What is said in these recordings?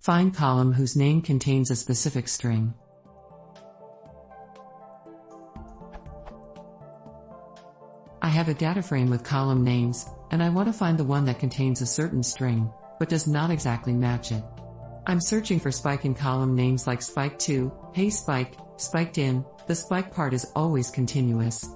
Find column whose name contains a specific string. I have a data frame with column names, and I want to find the one that contains a certain string, but does not exactly match it. I'm searching for spike in column names like spike2, hey spike, spiked in. The spike part is always continuous.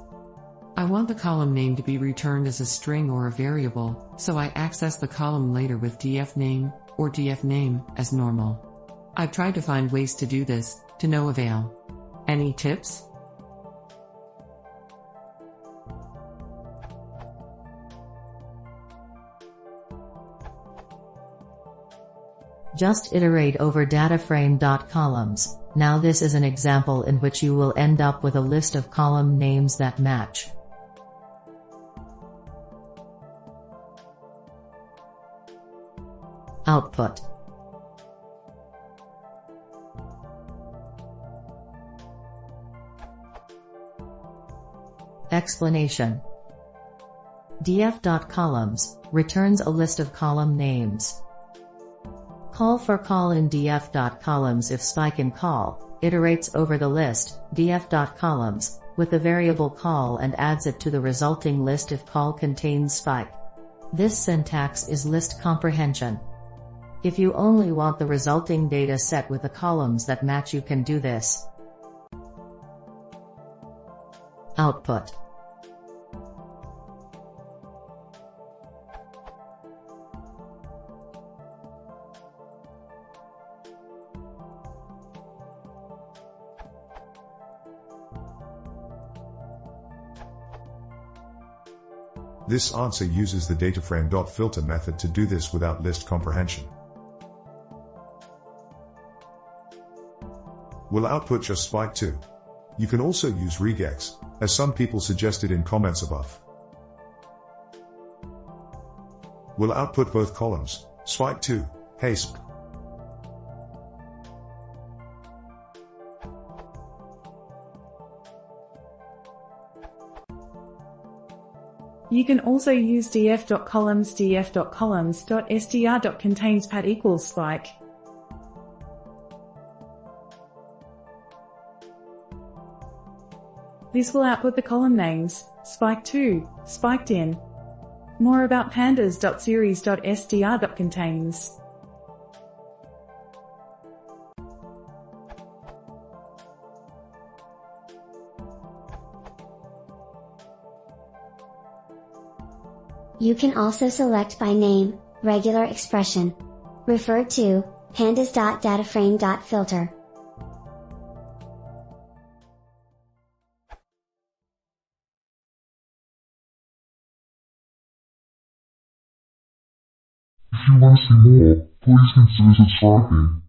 I want the column name to be returned as a string or a variable, so I access the column later with dfname, or dfname, as normal. I've tried to find ways to do this, to no avail. Any tips? Just iterate over dataframe.columns. Now this is an example in which you will end up with a list of column names that match. Output. Explanation. df.columns returns a list of column names. Call for call in df.columns if spike in call iterates over the list df.columns with the variable call and adds it to the resulting list if call contains spike. This syntax is list comprehension. If you only want the resulting data set with the columns that match, you can do this. Output. This answer uses the dataframe.filter method to do this without list comprehension. Will output just spike2? You can also use regex, as some people suggested in comments above. Will output both columns, spike2, hey sp. You can also use df.columns df.columns.str.contains pat equals spike. This will output the column names, spike2, spiked in. More about pandas.series.str.contains. You can also select by name, regular expression. Refer to pandas.dataframe.filter. If you want to see more, please consider subscribing.